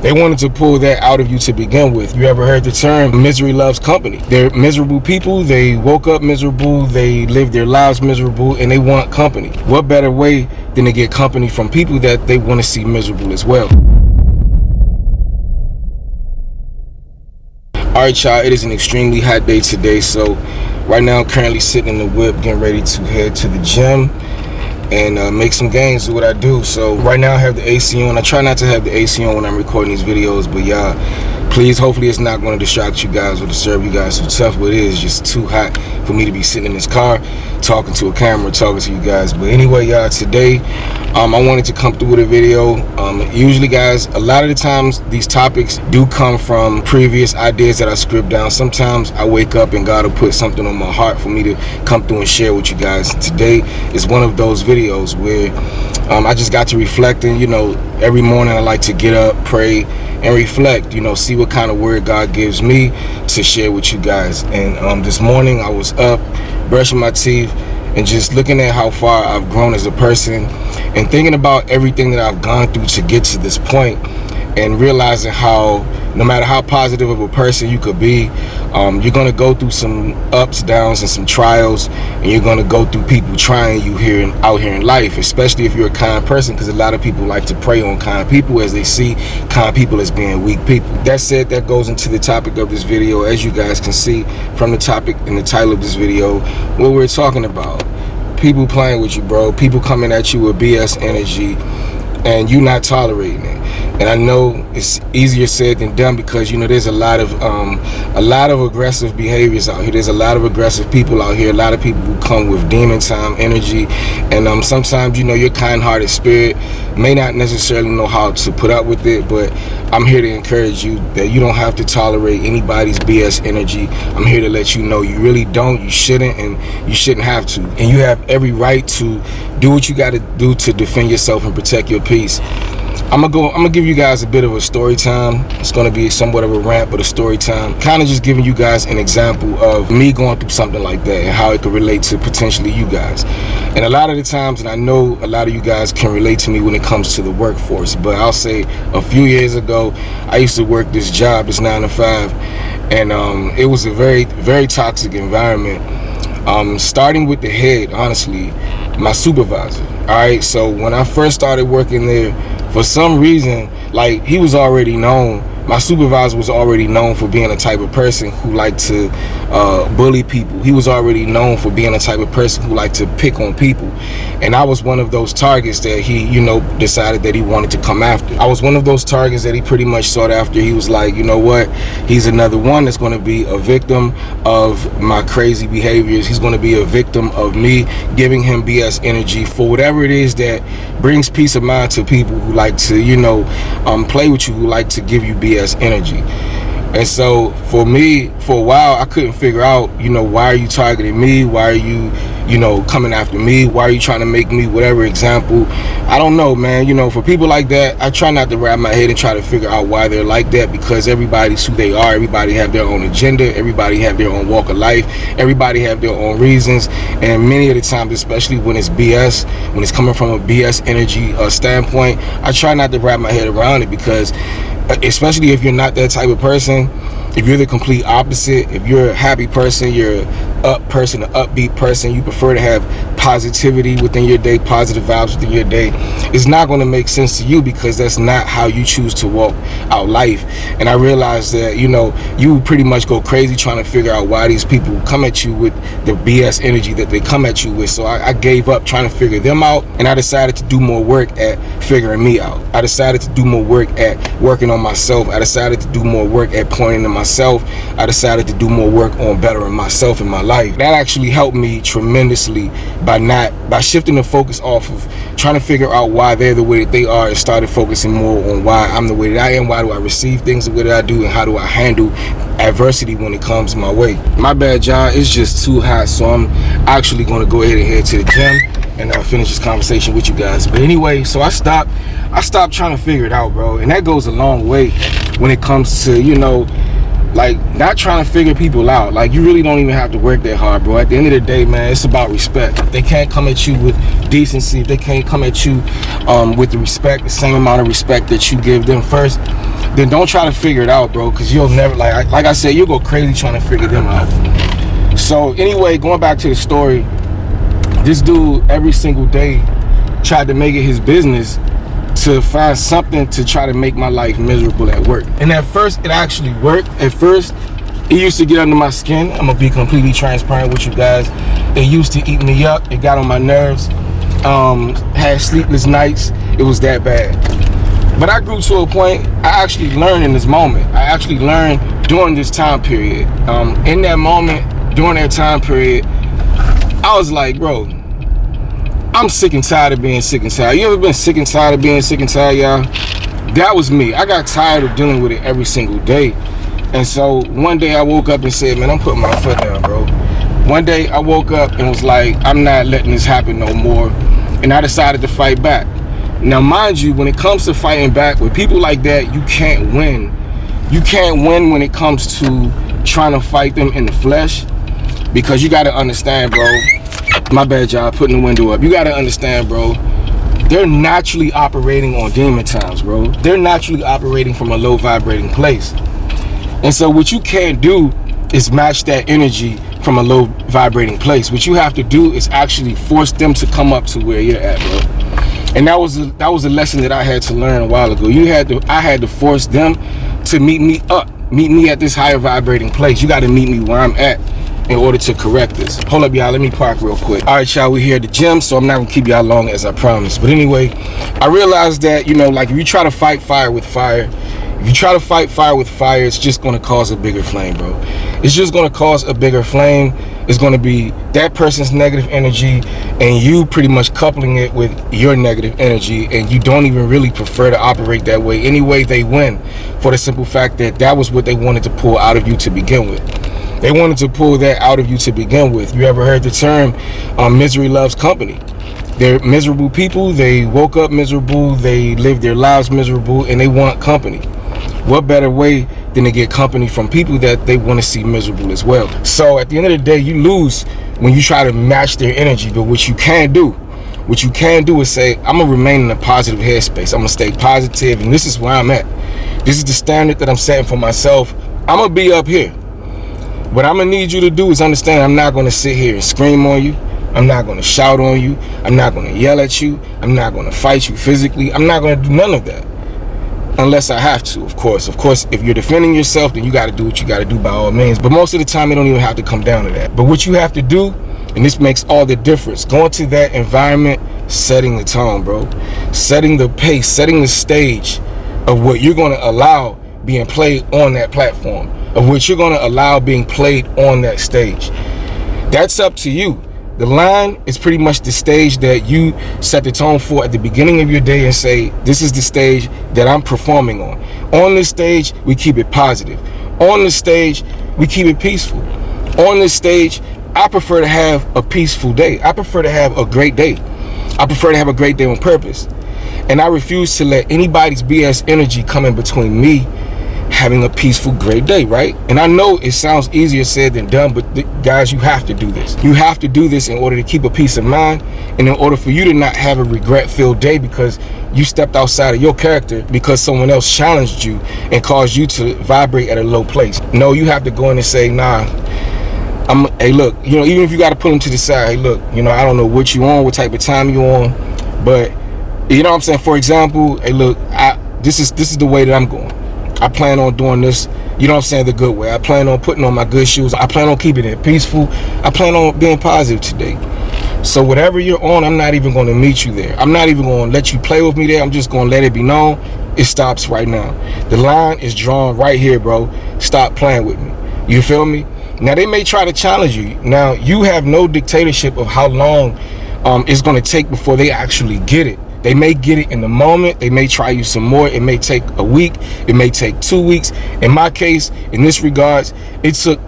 They wanted to pull that out of you to begin with. You ever heard the term misery loves company? They're miserable people. They woke up miserable. They live their lives miserable, and they want company. What better way than to get company from people that they want to see miserable as well? Alright, y'all, it is an extremely hot day today, so right now I'm currently sitting in the whip getting ready to head to the gym and make some gains, do what I do. So right now I have the AC on. I try not to have the AC on when I'm recording these videos, but y'all, please, hopefully it's not going to distract you guys or disturb you guys too tough, but it is just too hot for me to be sitting in this car talking to a camera, talking to you guys. But anyway, y'all, today I wanted to come through with a video. Usually, guys, a lot of the times these topics do come from previous ideas that I script down. Sometimes I wake up and God will put something on my heart for me to come through and share with you guys. Today is one of those videos where I just got to reflect, and every morning I like to get up, pray, and reflect, see what kind of word God gives me to share with you guys. And this morning I was up brushing my teeth and just looking at how far I've grown as a person and thinking about everything that I've gone through to get to this point, and realizing how no matter how positive of a person you could be, you're going to go through some ups, downs, and some trials, and you're going to go through people trying you out here in life, especially if you're a kind person, because a lot of people like to prey on kind people as they see kind people as being weak people. That said, that goes into the topic of this video. As you guys can see from the topic and the title of this video, what we're talking about: people playing with you, bro. People coming at you with BS energy and you not tolerating it. And I know it's easier said than done, because there's a lot of aggressive behaviors out here. There's a lot of aggressive people out here. A lot of people who come with demon time energy, and sometimes your kind-hearted spirit may not necessarily know how to put up with it. But I'm here to encourage you that you don't have to tolerate anybody's BS energy. I'm here to let you know you really don't, you shouldn't, and you shouldn't have to. And you have every right to do what you got to do to defend yourself and protect your peace. I'm gonna give you guys a bit of a story time. It's gonna be somewhat of a rant, but a story time. Kind of just giving you guys an example of me going through something like that and how it could relate to potentially you guys. And a lot of the times, and I know a lot of you guys can relate to me when it comes to the workforce, but I'll say a few years ago, I used to work this job, this 9 to 5, and it was a very, very toxic environment. Starting with the head, honestly, my supervisor. All right, so when I first started working there, for some reason, like, he was already known. My supervisor was already known for being a type of person who liked to bully people. He was already known for being a type of person who liked to pick on people. And I was one of those targets that he, decided that he wanted to come after. I was one of those targets that he pretty much sought after. He was like, you know what? He's another one that's going to be a victim of my crazy behaviors. He's going to be a victim of me giving him BS energy for whatever it is that brings peace of mind to people who like to, play with you, who like to give you BS energy. And so for me, for a while, I couldn't figure out, why are you targeting me? Why are you, coming after me? Why are you trying to make me whatever example? I don't know, man. For people like that, I try not to wrap my head and try to figure out why they're like that, because everybody's who they are. Everybody have their own agenda. Everybody have their own walk of life. Everybody have their own reasons. And many of the times, especially when it's BS, when it's coming from a BS energy standpoint, I try not to wrap my head around it, because especially if you're not that type of person, if you're the complete opposite, if you're a happy person, you're an upbeat person, you prefer to have positivity within your day, positive vibes within your day, it's not going to make sense to you, because that's not how you choose to walk out life. And I realized that, you pretty much go crazy trying to figure out why these people come at you with the BS energy that they come at you with. So I gave up trying to figure them out, and I decided to do more work at figuring me out. I decided to do more work at working on myself. I decided to do more work at pointing to myself. I decided to do more work on bettering myself in my life. That actually helped me tremendously by shifting the focus off of trying to figure out why they're the way that they are, and started focusing more on why I'm the way that I am. Why do I receive things the way that I do, and how do I handle adversity when it comes my way? My bad, y'all, it's just too hot, so I'm actually going to go ahead and head to the gym and finish this conversation with you guys. But anyway, so I stopped trying to figure it out, bro, and that goes a long way when it comes to Like, not trying to figure people out. Like, you really don't even have to work that hard, bro. At the end of the day, man, it's about respect. If they can't come at you with decency, if they can't come at you with the respect, the same amount of respect that you give them first, then don't try to figure it out, bro, because you'll never, like I said, you'll go crazy trying to figure them out. So anyway, going back to the story, this dude every single day tried to make it his business to find something to try to make my life miserable at work. And at first, it actually worked. At first, it used to get under my skin. I'm gonna be completely transparent with you guys. It used to eat me up. It got on my nerves. Had sleepless nights. It was that bad. But I grew to a point, I actually learned in this moment. I actually learned during this time period. In that moment, during that time period, I was like, bro, I'm sick and tired of being sick and tired. You ever been sick and tired of being sick and tired, y'all? That was me. I got tired of dealing with it every single day. And so one day I woke up and said, man, I'm putting my foot down, bro. One day I woke up and was like, I'm not letting this happen no more. And I decided to fight back. Now, mind you, when it comes to fighting back with people like that, you can't win. You can't win when it comes to trying to fight them in the flesh, because you got to understand, bro. My bad, y'all, putting the window up. You got to understand, bro. They're naturally operating on demon times, bro. They're naturally operating from a low vibrating place. And so what you can't do is match that energy from a low vibrating place. What you have to do is actually force them to come up to where you're at, bro. And that was a lesson that I had to learn a while ago. I had to force them to meet me at this higher vibrating place. You got to meet me where I'm at in order to correct this. Hold up, y'all, let me park real quick. All right, y'all, we're here at the gym, so I'm not gonna keep y'all long as I promised. But anyway, I realized that, you know, like, if you try to fight fire with fire, it's just gonna cause a bigger flame, bro. It's just gonna cause a bigger flame. It's gonna be that person's negative energy and you pretty much coupling it with your negative energy, and you don't even really prefer to operate that way. Anyway, they win, for the simple fact that that was what they wanted to pull out of you to begin with. They wanted to pull that out of you to begin with. You ever heard the term misery loves company? They're miserable people. They woke up miserable. They live their lives miserable, and they want company. What better way than to get company from people that they want to see miserable as well? So at the end of the day, you lose when you try to match their energy. But what you can do is say, I'm going to remain in a positive headspace. I'm going to stay positive, and this is where I'm at. This is the standard that I'm setting for myself. I'm going to be up here. What I'm gonna need you to do is understand, I'm not gonna sit here and scream on you. I'm not gonna shout on you. I'm not gonna yell at you. I'm not gonna fight you physically. I'm not gonna do none of that. Unless I have to, of course. Of course, if you're defending yourself, then you gotta do what you gotta do by all means. But most of the time, it don't even have to come down to that. But what you have to do, and this makes all the difference, going to that environment, setting the tone, bro. Setting the pace, setting the stage of what you're gonna allow being played on that platform, of what you're going to allow being played on that stage. That's up to you. The line is pretty much the stage that you set the tone for at the beginning of your day and say, this is the stage that I'm performing on. On this stage, we keep it positive. On this stage, we keep it peaceful. On this stage, I prefer to have a peaceful day. I prefer to have a great day. I prefer to have a great day on purpose. And I refuse to let anybody's BS energy come in between me having a peaceful, great day, right? And I know it sounds easier said than done, but guys, you have to do this. You have to do this in order to keep a peace of mind, and in order for you to not have a regret-filled day because you stepped outside of your character because someone else challenged you and caused you to vibrate at a low place. No, you have to go in and say, nah, hey, look, you know, even if you got to pull them to the side, hey, look, you know, I don't know what you on, what type of time you on, but you know what I'm saying? For example, hey, look, this is the way that I'm going. I plan on doing this, you know what I'm saying, the good way. I plan on putting on my good shoes. I plan on keeping it peaceful. I plan on being positive today. So whatever you're on, I'm not even going to meet you there. I'm not even going to let you play with me there. I'm just going to let it be known. It stops right now. The line is drawn right here, bro. Stop playing with me. You feel me? Now, they may try to challenge you. Now, you have no dictatorship of how long it's going to take before they actually get it. They may get it in the moment. They may try you some more. It may take a week. It may take 2 weeks. In my case, in this regards, it took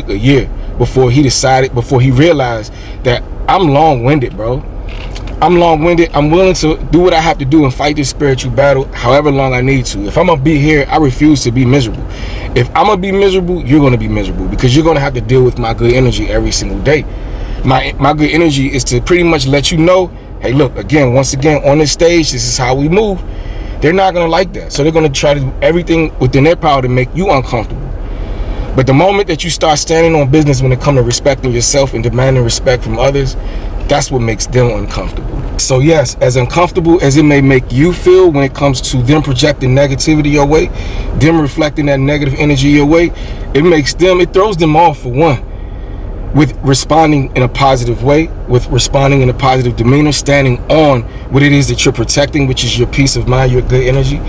a year before he realized that I'm long-winded, bro. I'm long-winded. I'm willing to do what I have to do and fight this spiritual battle however long I need to. If I'm gonna be here, I refuse to be miserable. If I'm gonna be miserable, you're gonna be miserable, because you're gonna have to deal with my good energy every single day. My good energy is to pretty much let you know, hey, look, once again on this stage, this is how we move. They're not gonna like that, so they're gonna try to do everything within their power to make you uncomfortable. But the moment that you start standing on business when it comes to respecting yourself and demanding respect from others, that's what makes them uncomfortable. So yes, as uncomfortable as it may make you feel when it comes to them projecting negativity your way, them reflecting that negative energy your way, it throws them off, for one, with responding in a positive way, with responding in a positive demeanor, standing on what it is that you're protecting, which is your peace of mind, your good energy.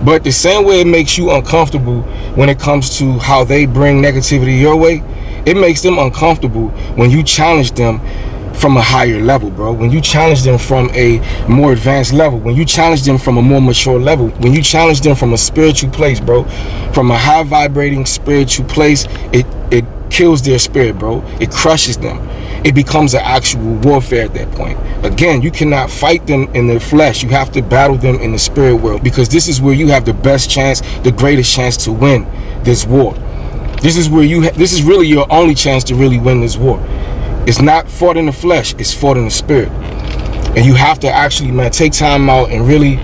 But the same way it makes you uncomfortable when it comes to how they bring negativity your way, it makes them uncomfortable when you challenge them from a higher level, bro. When you challenge them from a more advanced level, when you challenge them from a more mature level, when you challenge them from a spiritual place, bro, from a high vibrating spiritual place, it kills their spirit, bro. It crushes them. It becomes an actual warfare at that point. Again, you cannot fight them in the flesh. You have to battle them in the spirit world, because this is where you have the best chance, the greatest chance to win this war. This is where this is really your only chance to really win this war. It's not fought in the flesh, it's fought in the spirit. And you have to actually, man, take time out and really,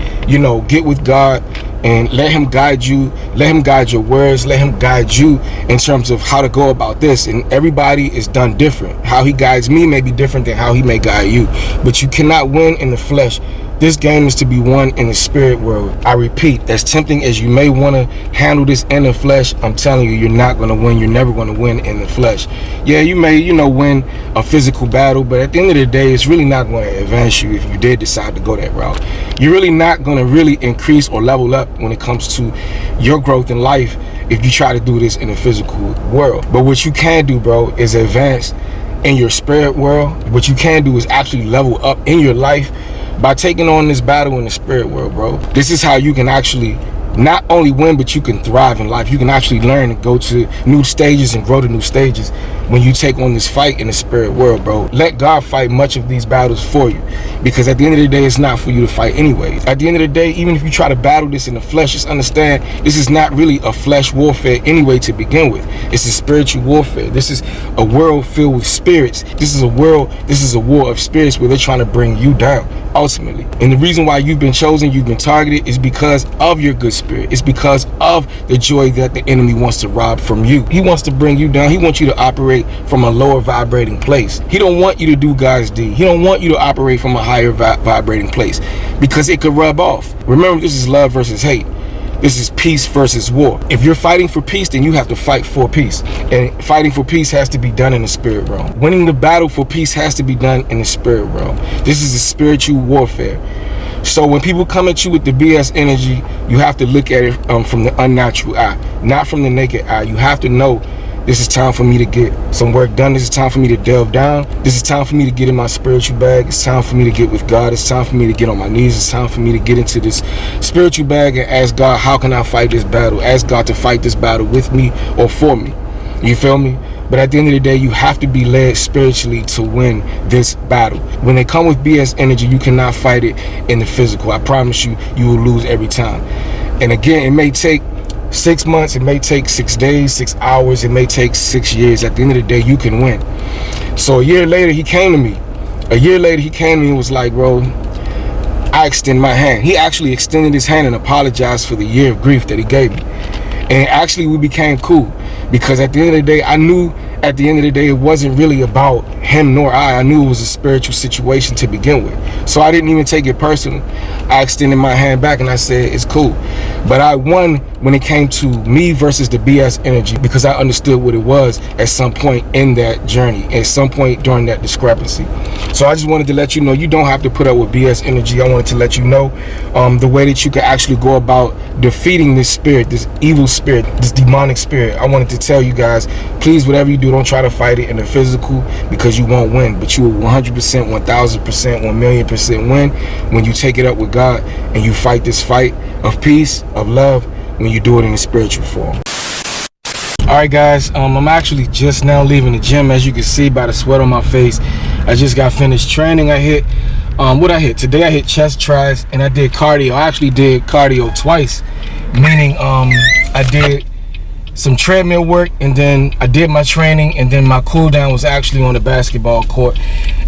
get with God and let him guide you, let him guide your words, let him guide you in terms of how to go about this. And everybody is done different. How he guides me may be different than how he may guide you, but you cannot win in the flesh. This game is to be won in the spirit world. I repeat, as tempting as you may want to handle this in the flesh, I'm telling you, you're not going to win. You're never going to win in the flesh. Yeah, you may, win a physical battle, but at the end of the day, it's really not going to advance you if you did decide to go that route. You're really not going to really increase or level up when it comes to your growth in life if you try to do this in the physical world. But what you can do, bro, is advance in your spirit world. What you can do is actually level up in your life by taking on this battle in the spirit world, bro. This is how you can actually not only win, but you can thrive in life. You can actually learn and go to new stages and grow to new stages when you take on this fight in the spirit world, bro. Let God fight much of these battles for you, because at the end of the day, it's not for you to fight anyway. At the end of the day, even if you try to battle this in the flesh, just understand this is not really a flesh warfare anyway to begin with. It's a spiritual warfare. This is a world filled with spirits. This is a war of spirits where they're trying to bring you down ultimately. And the reason why you've been chosen, you've been targeted, is because of your good spirit. It's because of the joy that the enemy wants to rob from you. He wants to bring you down. He wants you to operate from a lower vibrating place. He don't want you to do God's deed. He don't want you to operate from a higher vibrating place, because it could rub off. Remember, this is love versus hate. This is peace versus war. If you're fighting for peace, then you have to fight for peace. And fighting for peace has to be done in the spirit realm. Winning the battle for peace has to be done in the spirit realm. This is a spiritual warfare. So when people come at you with the BS energy, you have to look at it from the unnatural eye, not from the naked eye. You have to know, this is time for me to get some work done. This is time for me to delve down. This is time for me to get in my spiritual bag. It's time for me to get with God. It's time for me to get on my knees. It's time for me to get into this spiritual bag and ask God, how can I fight this battle? Ask God to fight this battle with me or for me. You feel me? But at the end of the day, you have to be led spiritually to win this battle. When they come with BS energy, you cannot fight it in the physical. I promise you, you will lose every time. And again, it may take 6 months, it may take 6 days, 6 hours, it may take 6 years. At the end of the day, you can win. So a year later, he came to me. And was like, bro, I extend my hand. He actually extended his hand and apologized for the year of grief that he gave me. And actually, we became cool, because at the end of the day, I knew at the end of the day, it wasn't really about him nor I. I knew it was a spiritual situation to begin with. So I didn't even take it personal. I extended my hand back and I said, it's cool. But I won when it came to me versus the BS energy, because I understood what it was at some point in that journey, at some point during that discrepancy. So I just wanted to let you know, you don't have to put up with BS energy. I wanted to let you know the way that you can actually go about defeating this spirit, this evil spirit, this demonic spirit. I wanted to tell you guys, please, whatever you do, don't try to fight it in the physical, because you won't win. But you will 100%, 1000%, 1,000,000% win when you take it up with God and you fight this fight of peace, of love, when you do it in the spiritual form. Alright guys, I'm actually just now leaving the gym. As you can see by the sweat on my face, I just got finished training. I hit What I hit today, I hit chest tries, and I did cardio. I actually did cardio twice, meaning I did some treadmill work, and then I did my training, and then my cool down was actually on the basketball court.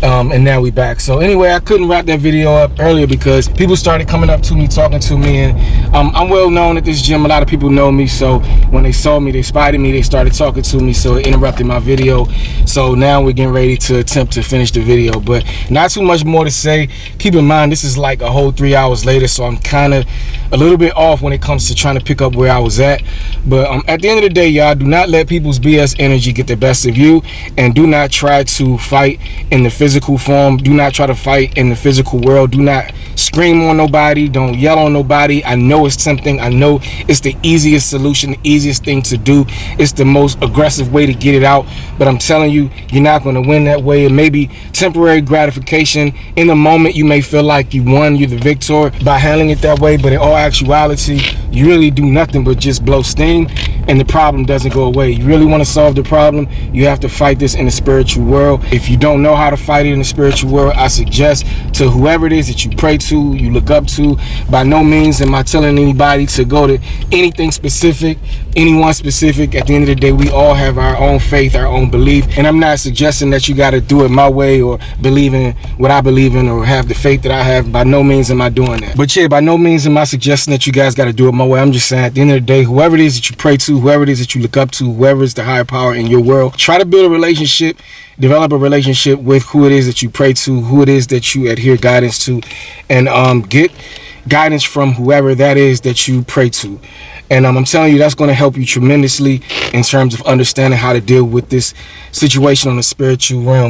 And now we back. So anyway, I couldn't wrap that video up earlier because people started coming up to me, talking to me, and I'm well known at this gym. A lot of people know me, so when they saw me, they spotted me, they started talking to me, so it interrupted my video. So now we're getting ready to attempt to finish the video, but not too much more to say. Keep in mind, this is like a whole 3 hours later, so I'm kind of a little bit off when it comes to trying to pick up where I was at. But at the end of the day, y'all, do not let people's BS energy get the best of you, and do not try to fight in the physical form. Do not try to fight in the physical world. Do not scream on nobody. Don't yell on nobody. I know it's tempting. I know it's the easiest solution, the easiest thing to do. It's the most aggressive way to get it out, but I'm telling you, you're not going to win that way. It may be temporary gratification. In the moment, you may feel like you won, you're the victor by handling it that way, but in all actuality, you really do nothing but just blow steam, and the problem doesn't go away. You really want to solve the problem, you have to fight this in the spiritual world. If you don't know how to fight it in the spiritual world, I suggest to whoever it is that you pray to, you look up to. By no means am I telling anybody to go to anything specific, anyone specific. At the end of the day, we all have our own faith, our own belief, and I'm not suggesting that you got to do it my way or believe in what I believe in or have the faith that I have. By no means am I doing that. But yeah, by no means am I suggesting that you guys got to do it my way. I'm just saying, at the end of the day, whoever it is that you pray to, whoever it is that you look up to, whoever is the higher power in your world, try to build a relationship, develop a relationship with who it is that you pray to, who it is that you adhere guidance to, and get guidance from whoever that is that you pray to. And I'm telling you, that's going to help you tremendously in terms of understanding how to deal with this situation on the spiritual realm.